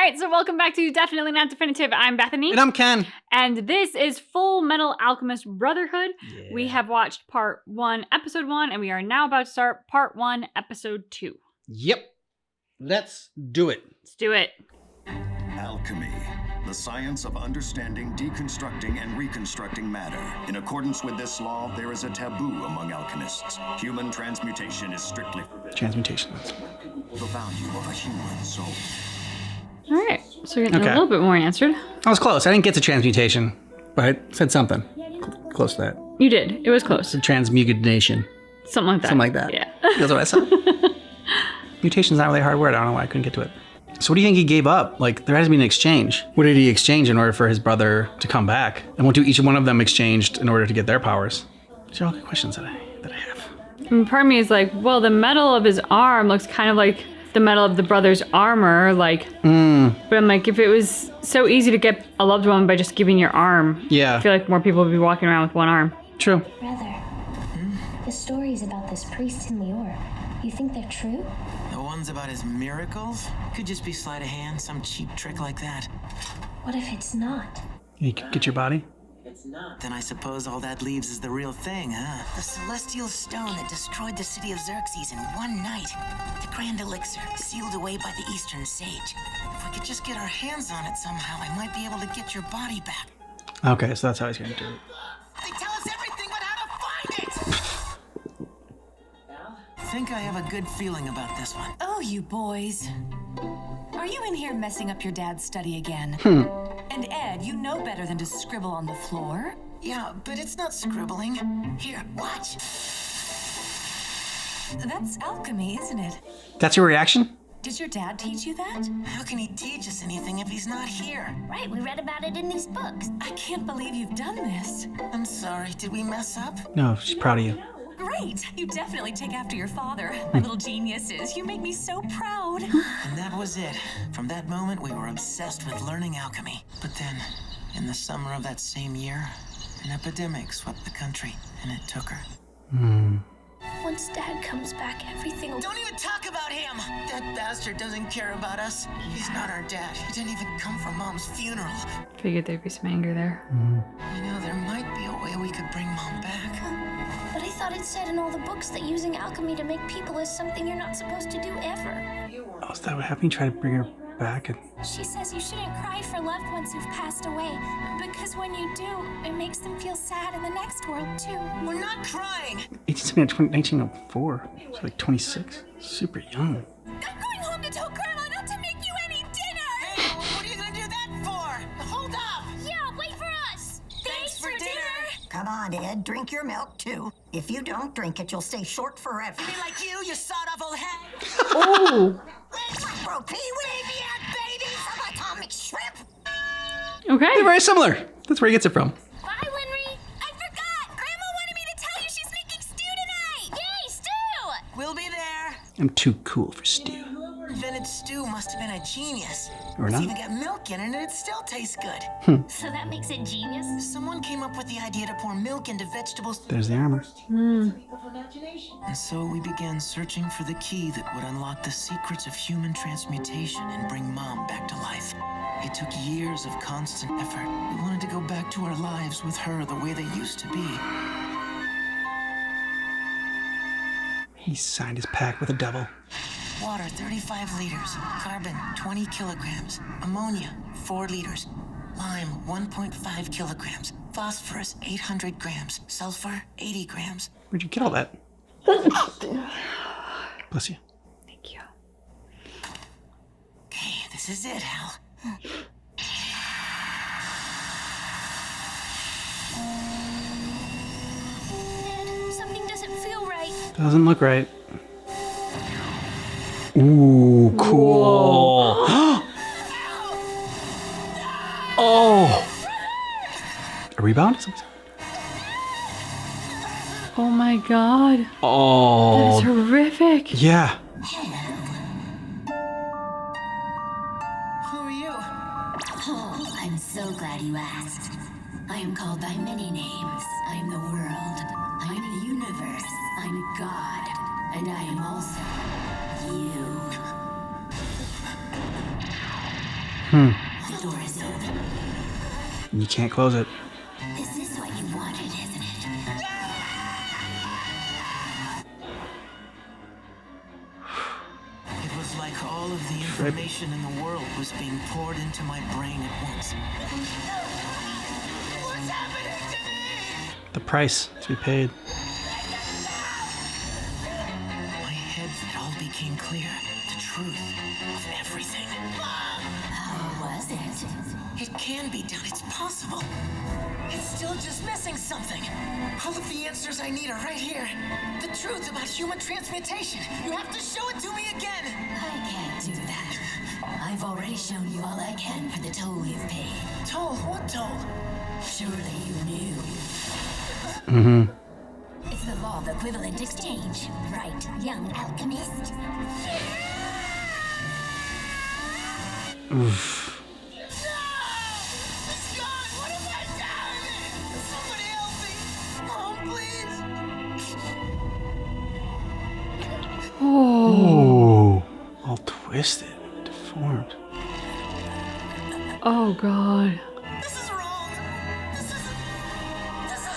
right, so welcome back to Definitely Not Definitive. I'm Bethany. And I'm Ken. And this is Fullmetal Alchemist Brotherhood. Yeah. We have watched part 1, episode 1, and we are now about to start part 1, episode 2. Yep. Let's do it. Let's do it. Alchemy, the science of understanding, deconstructing, and reconstructing matter. In accordance with this law, there is a taboo among alchemists. Human transmutation is strictly forbidden. Transmutation. The value of a human soul. All right, so you're getting a little bit more answered. I was close. I didn't get to transmutation, but I said something. Close to that. You did. It was close. It's a transmutation. Something like that. Something like that. Yeah. That's what I said. Mutation's not really a hard word. I don't know why I couldn't get to it. So what do you think he gave up? Like, there has to be an exchange. What did he exchange in order for his brother to come back? And what do each one of them exchanged in order to get their powers? These are all good questions that I have. And part of me is like, well, the metal of his arm looks kind of like the metal of the brother's armor, like, but I'm like, if it was so easy to get a loved one by just giving your arm, Yeah. I feel like more people would be walking around with one arm. True. Brother, the stories about this priest in Leor, you think they're true? The ones about his miracles? Could just be sleight of hand, some cheap trick like that. What if it's not? You could get your body? It's not. Then I suppose all that leaves is the real thing, huh? The celestial stone that destroyed the city of Xerxes in one night. The grand elixir, sealed away by the Eastern Sage. If we could just get our hands on it somehow, I might be able to get your body back. Okay, so that's how he's going to do it. They tell us everything but how to find it! I think I have a good feeling about this one. Oh, you boys. Are you in here messing up your dad's study again? And Ed, you know better than to scribble on the floor. Yeah, but it's not scribbling. Here, watch. That's alchemy, isn't it? That's your reaction? Did your dad teach you that? How can he teach us anything if he's not here? Right, we read about it in these books. I can't believe you've done this. I'm sorry, did we mess up? No, she's proud of you. Great! You definitely take after your father. My little geniuses. You make me so proud. And that was it. From that moment, we were obsessed with learning alchemy. But then, in the summer of that same year, an epidemic swept the country, and it took her. Once Dad comes back, everything will... Don't even talk about him! That bastard doesn't care about us. He's not our dad. He didn't even come for Mom's funeral. Figured there'd be some anger there. You know, there might be a way we could bring Mom back. But I thought it said in all the books that using alchemy to make people is something you're not supposed to do ever. Oh, is that what happened? You tried to bring her back? And... She says you shouldn't cry for loved ones who've passed away, because when you do, it makes them feel sad in the next world, too. We're not crying! 1904. She's like 26. Super young. I'm going home to tell Grandma not to make you any dinner! Hey, what are you gonna do that for? Hold up! Yeah, wait for us! Thanks for dinner! Come on, Ed, drink your milk, too. If you don't drink it, you'll stay short forever. Be like you sawed-off old head! Oh! Bro, Pee-wee, babies of atomic shrimp. Okay. They're very similar. That's where he gets it from. Bye, Winry! I forgot! Grandma wanted me to tell you she's making stew tonight! Yay, stew! We'll be there! I'm too cool for stew. Whoever invented stew must have been a genius. Or It's not. even got milk in it and it still tastes good. So that makes it genius? Someone came up with the idea to pour milk into vegetables. There's the armor. And so we began searching for the key that would unlock the secrets of human transmutation and bring Mom back to life. It took years of constant effort. We wanted to go back to our lives with her the way they used to be. He signed his pact with the devil. Water, 35 liters. Carbon, 20 kilograms. Ammonia, 4 liters. Lime, 1.5 kilograms. Phosphorus, 800 grams. Sulfur, 80 grams. Where'd you get all that? Bless you. Thank you. Okay, this is it, Hal. Ed, something doesn't feel right. Doesn't look right. Ooh, cool. Oh. A rebound? Oh my god. That Oh. is horrific. Yeah. Who are you? Oh, I'm so glad you asked. I am called by many names. I am the world. I am the universe. I'm God. And I am also you. The door is open. You can't close it. This is what you wanted, isn't it? It was like all of the information in the world was being poured into my brain at once. What's happening to me? The price to be paid. My head, it all became clear. The truth of everything. How was it? It can be done. It's possible. It's still just missing something. All of the answers I need are right here. The truth about human transmutation. You have to show it to me again. I can't do that. I've already shown you all I can for the toll you've paid. Toll? What toll? Surely you knew. Mm-hmm. It's the law of equivalent exchange, right, young alchemist? Oof. Oh, all twisted, deformed. Oh god. This is wrong. This isn't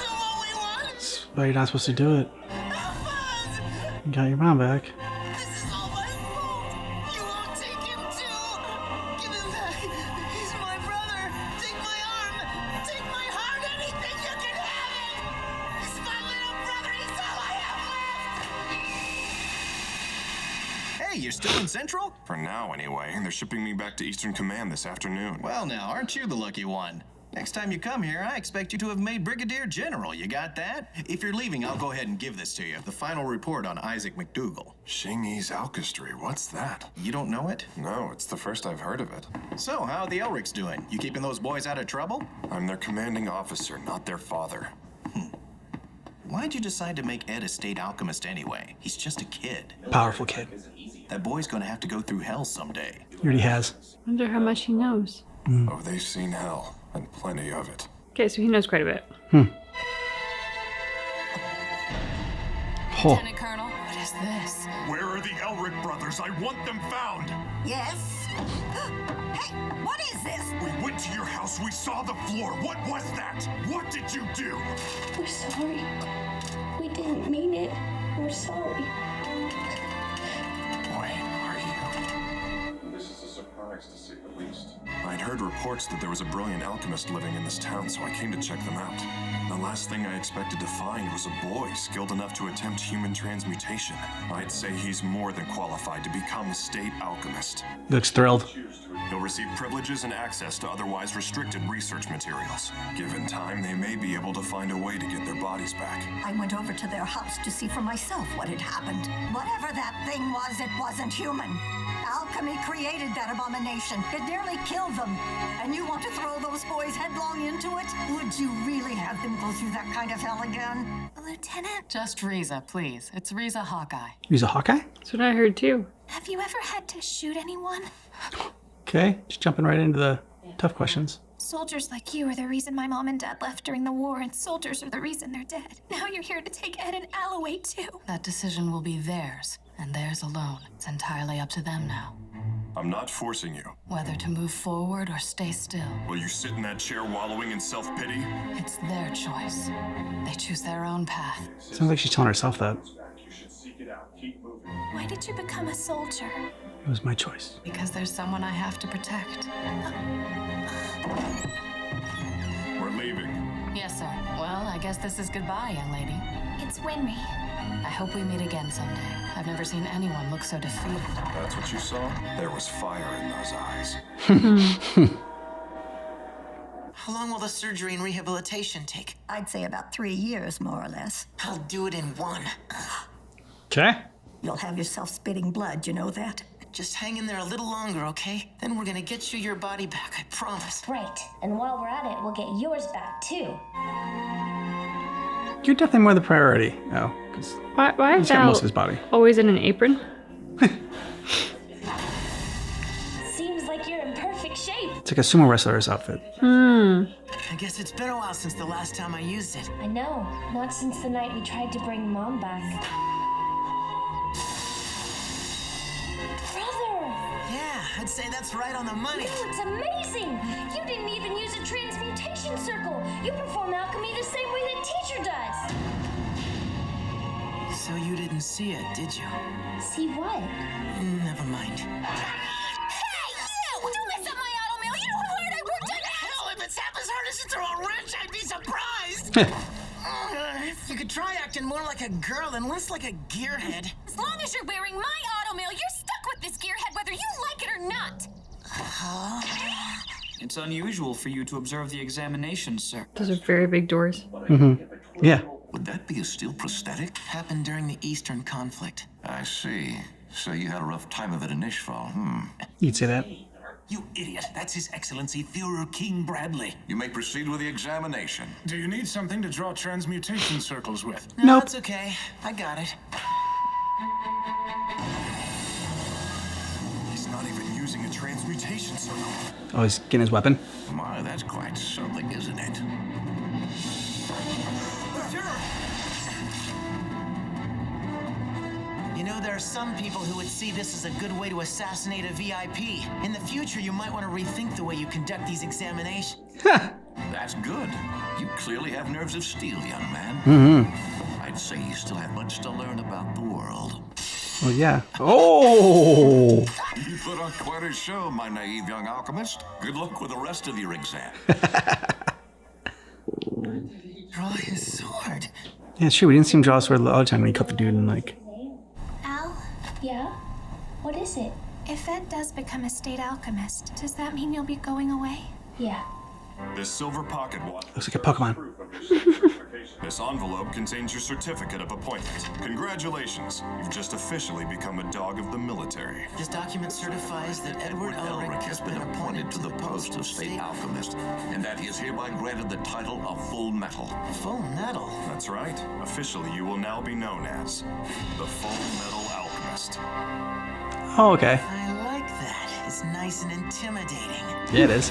what we want. That's why you're not supposed to do it. Help us. You got your mom back. This is all my fault. You won't take him too. Give him back. He's my brother. Take my arm. Take my heart. Anything you can have it. He's my little brother. He's all I have left. Hey, you're still in Central? For now, anyway. They're shipping me back to Eastern Command this afternoon. Well, now, aren't you the lucky one? Next time you come here, I expect you to have made Brigadier General. You got that? If you're leaving, I'll go ahead and give this to you. The final report on Isaac McDougal. Xingyi's Alchemy, what's that? You don't know it? No, it's the first I've heard of it. So, how are the Elrics doing? You keeping those boys out of trouble? I'm their commanding officer, not their father. Why'd you decide to make Ed a state alchemist anyway? He's just a kid. Powerful kid. That boy's gonna have to go through hell someday. He already has. Wonder how much he knows. Oh, they've seen hell, and plenty of it. Okay, so he knows quite a bit. Oh. Lieutenant Colonel, What is this? Where are the Elric brothers? I want them found! Yes? Hey, what is this? We went to your house, we saw the floor. What was that? What did you do? We're sorry. We didn't mean it. We're sorry. Boy, are you? This is a surprise, to say the least. I'd heard reports that there was a brilliant alchemist living in this town, so I came to check them out. The last thing I expected to find was a boy skilled enough to attempt human transmutation. I'd say he's more than qualified to become a state alchemist. He looks thrilled. He'll receive privileges and access to otherwise restricted research materials. Given time, they may be able to find a way to get their bodies back. I went over to their house to see for myself what had happened. Whatever that thing was, it wasn't human. Alchemy created that abomination. It nearly killed them. And you want to throw those boys headlong into it? Would you really have them go through that kind of hell again? Lieutenant, just Riza, please. It's Riza Hawkeye. He's a Hawkeye? That's what I heard too. have you ever had to shoot anyone? Okay, just jumping right into the tough questions. Soldiers like you are the reason my mom and dad left during the war, and soldiers are the reason they're dead. Now you're here to take Ed and Al away too. That decision will be theirs, and theirs alone. It's entirely up to them now. I'm not forcing you. Whether to move forward or stay still, Will you sit in that chair wallowing in self-pity? it's their choice. They choose their own path. Sounds like she's telling herself that. You should seek it out. Keep moving. Why did you become a soldier? It was my choice. Because there's someone I have to protect. We're leaving. Yes, sir. Well, I guess this is goodbye, young lady. It's Winry. I hope we meet again someday. I've never seen anyone look so defeated. That's what you saw? There was fire in those eyes. How long will the surgery and rehabilitation take? I'd say about 3 years, more or less. I'll do it in 1. Okay. You'll have yourself spitting blood, you know that? Just hang in there a little longer, okay? Then we're gonna get you your body back, I promise. Right. And while we're at it, we'll get yours back too. You're definitely more the priority. Oh, because Why he's is got Al most of his body. always in an apron? Seems like you're in perfect shape. It's like a sumo wrestler's outfit. I guess it's been a while since the last time I used it. I know. Not since the night we tried to bring Mom back. Brother! Yeah, I'd say that's right on the money. No, it's amazing! You didn't even use a transmutation circle. You perform alchemy the same way that teacher does. So you didn't see it, did you? See what? Never mind. Hey, you! Don't mess up my auto mill. You know how hard I worked on it. Hell, if it's half as hard as to throw a wrench, I'd be surprised. If you could try acting more like a girl and less like a gearhead. As long as you're wearing my auto mill, you're stuck with this gearhead whether you like it or not. It's unusual for you to observe the examination, sir. Those are very big doors. Yeah. Would that be a steel prosthetic? Happened during the Eastern conflict. I see. So you had a rough time of it in Ishval, You'd say that. You idiot. That's His Excellency Führer King Bradley. You may proceed with the examination. Do you need something to draw transmutation circles with? No, Nope. that's okay. I got it. He's not even using a transmutation circle. Oh, he's getting his weapon. My, that's quite something, isn't it? You know, there are some people who would see this as a good way to assassinate a VIP. In the future, you might want to rethink the way you conduct these examinations. That's good. You clearly have nerves of steel, young man. I'd say you still have much to learn about the world. Oh, yeah. Oh! You put on quite a show, my naive young alchemist. Good luck with the rest of your exam. Draw his sword. Yeah, it's true. We didn't see him draw a sword the other time when he cut the dude and like. Al, Yeah? What is it? if Ed does become a state alchemist, does that mean you'll be going away? Yeah. This silver pocket watch. Looks like a Pokemon. This envelope contains your certificate of appointment. Congratulations, you've just officially become a dog of the military. This document certifies that Edward Elric has been appointed to the post of state alchemist, and that he is hereby granted the title of Fullmetal. Fullmetal? That's right. Officially, you will now be known as the Fullmetal Alchemist. Oh, okay. I like that. It's nice and intimidating. Yeah, it is.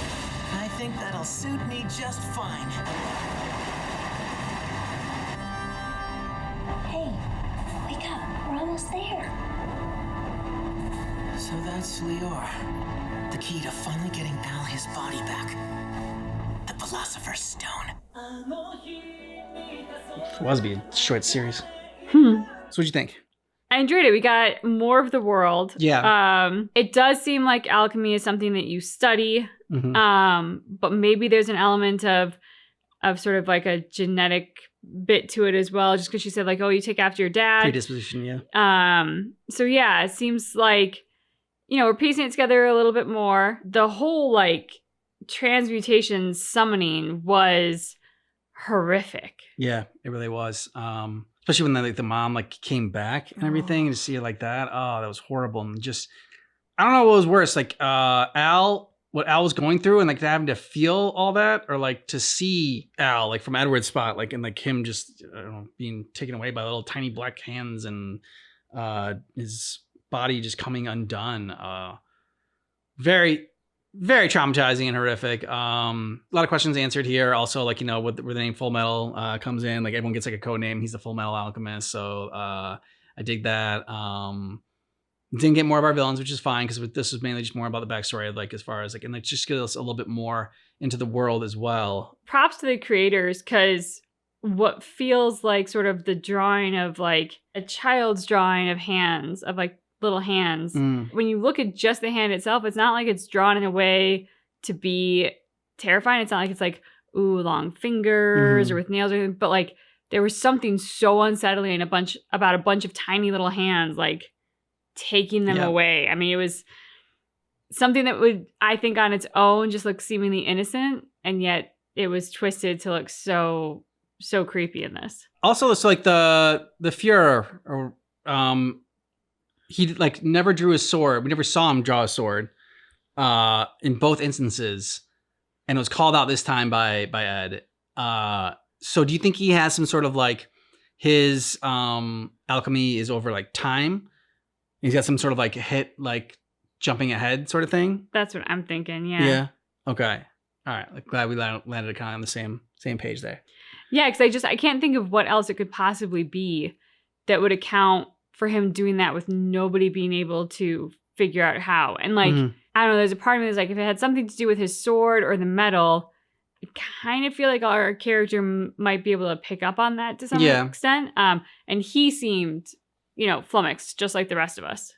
I think that'll suit me just fine. Hey, wake up. We're almost there. So that's Lior. The key to finally getting Al his body back. The Philosopher's Stone. It was be a short series. So what'd you think? I enjoyed it. We got more of the world. Yeah. It does seem like alchemy is something that you study. Mm-hmm. But maybe there's an element of sort of like a genetic bit to it as well, just because she said like, oh, you take after your dad. Predisposition, yeah. So yeah, it seems like, you know, we're piecing it together a little bit more. The whole like transmutation summoning was horrific. Yeah, it really was. Especially when the mom like came back and everything, to see it like that. Oh, that was horrible. And just, I don't know what was worse, like what Al was going through, and like having to feel all that, or like to see Al like from Edward's spot, like, and like him just I don't know, being taken away by little tiny black hands, and his body just coming undone. Very, very traumatizing and horrific. A lot of questions answered here. Also, like, you know, where the name Fullmetal comes in, like everyone gets like a code name. He's the Fullmetal Alchemist. So I dig that. Didn't get more of our villains, which is fine, because this was mainly just more about the backstory, like as far as like, and like just get us a little bit more into the world as well. Props to the creators, because what feels like sort of the drawing of like a child's drawing of hands, of like little hands. When you look at just the hand itself, it's not like it's drawn in a way to be terrifying. It's not like it's like, ooh, long fingers or with nails or anything, but like there was something so unsettling about a bunch of tiny little hands like taking them away. I mean, it was something that would, I think on its own, just look seemingly innocent, and yet it was twisted to look so creepy in this. Also, it's like the Fuhrer, or he like never drew his sword. We never saw him draw a sword in both instances, and it was called out this time by Ed. So do you think he has some sort of like his alchemy is over like time? He's got some sort of like hit, like jumping ahead sort of thing? That's what I'm thinking. Yeah. Yeah. Okay. All right. Like, glad we landed kind of on the same page there. Yeah, because I can't think of what else it could possibly be that would account for him doing that with nobody being able to figure out how. And like, I don't know, there's a part of me that's like, if it had something to do with his sword or the metal, I kind of feel like our character might be able to pick up on that to some extent. And he seemed, you know, flummoxed, just like the rest of us.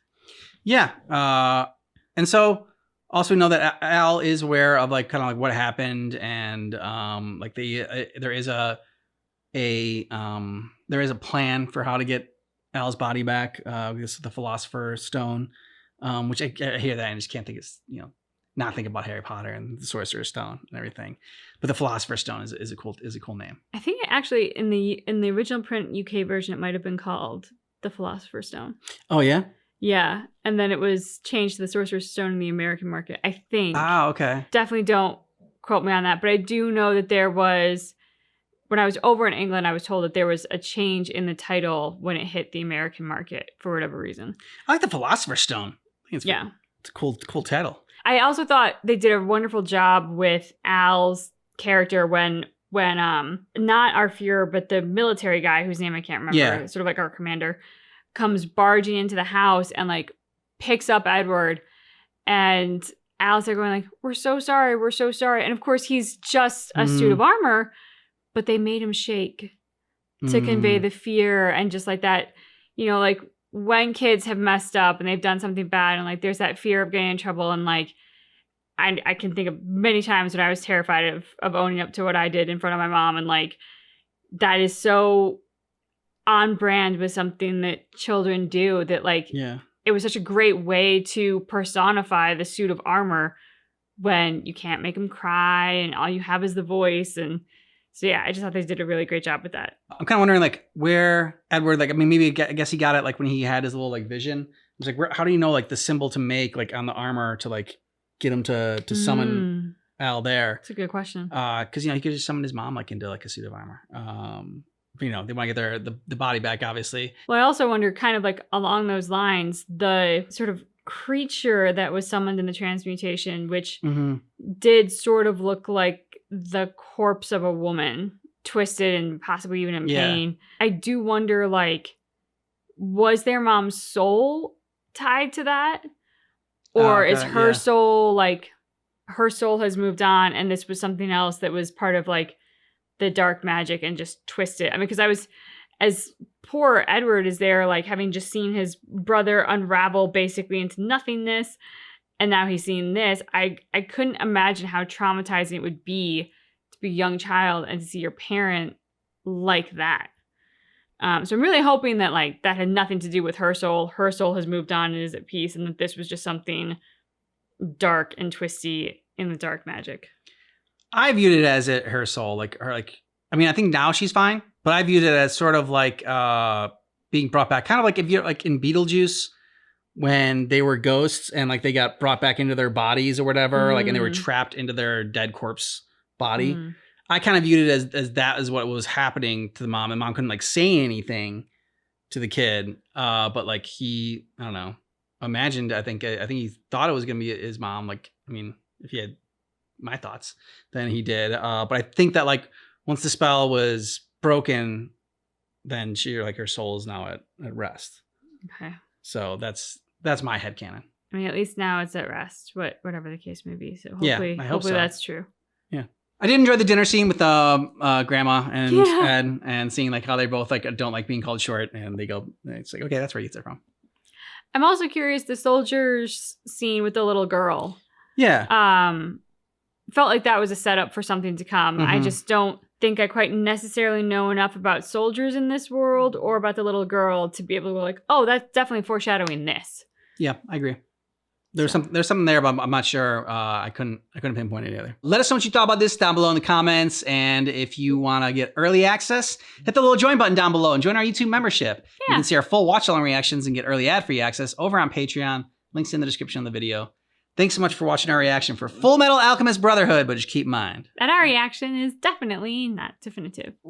Yeah. And so also we know that Al is aware of like kind of like what happened, and like there is a plan for how to get Al's body back. This is the Philosopher's Stone, which I hear that and I just can't think it's, you know, not think about Harry Potter and the Sorcerer's Stone and everything. But the Philosopher's Stone is a cool name. I think actually in the original print UK version it might have been called the Philosopher's Stone. Oh yeah? Yeah. And then it was changed to the Sorcerer's Stone in the American market, I think. Ah, okay. Definitely don't quote me on that. But I do know that there was, when I was over in England, I was told that there was a change in the title when it hit the American market for whatever reason. I like the Philosopher's Stone. I think it's a cool title. I also thought they did a wonderful job with Al's character when not our Führer, but the military guy whose name I can't remember, sort of like our commander, comes barging into the house and like picks up Edward, and Al's there going like, we're so sorry. And of course he's just a suit of armor, but they made him shake to convey the fear and just like that, you know, like when kids have messed up and they've done something bad and like there's that fear of getting in trouble, and like I can think of many times when I was terrified of owning up to what I did in front of my mom, and like that is so on brand with something that children do, that like it was such a great way to personify the suit of armor when you can't make them cry and all you have is the voice. And so yeah, I just thought they did a really great job with that. I'm kind of wondering like where Edward, like, I mean, maybe I guess he got it like when he had his little like vision. It's like, how do you know like the symbol to make like on the armor to like get him to summon Al there? That's a good question. Because you know he could just summon his mom like into like a suit of armor. You know, they want to get the body back, obviously. Well, I also wonder, kind of like along those lines, the sort of creature that was summoned in the transmutation, which did sort of look like the corpse of a woman, twisted and possibly even in pain. I do wonder, like, was their mom's soul tied to that? Or is her soul, like, her soul has moved on and this was something else that was part of, like, the dark magic and just twisted? I mean, because I was, as poor Edward is there, like, having just seen his brother unravel basically into nothingness, and now he's seeing this, I couldn't imagine how traumatizing it would be to be a young child and to see your parent like that. So I'm really hoping that like that had nothing to do with her soul. Her soul has moved on and is at peace, and that this was just something dark and twisty in the dark magic. I viewed it as her soul, like her, like, I mean, I think now she's fine, but I viewed it as sort of like being brought back, kind of like if you're like in Beetlejuice when they were ghosts and like they got brought back into their bodies or whatever, like, and they were trapped into their dead corpse body. I kind of viewed it as that is what was happening to the mom, and mom couldn't like say anything to the kid. But like he, I don't know, imagined, I think he thought it was going to be his mom. Like, I mean, if he had my thoughts, then he did. But I think that like once the spell was broken, then her soul is now at rest. Okay. So that's my headcanon. I mean, at least now it's at rest, whatever the case may be. So hopefully, hopefully that's true. Yeah. I did enjoy the dinner scene with Grandma and Ed, and seeing like how they both like don't like being called short, and they go, it's like, okay, that's where he gets it from. I'm also curious, the soldiers scene with the little girl. Yeah. Felt like that was a setup for something to come. I just don't think I quite necessarily know enough about soldiers in this world or about the little girl to be able to go like, oh, that's definitely foreshadowing this. Yeah, I agree. There's something there, but I'm not sure. I couldn't pinpoint it either. Let us know what you thought about this down below in the comments. And if you want to get early access, hit the little join button down below and join our YouTube membership. Yeah. You can see our full watch-along reactions and get early ad-free access over on Patreon. Links in the description of the video. Thanks so much for watching our reaction for Fullmetal Alchemist Brotherhood, but just keep in mind that our reaction is definitely not definitive.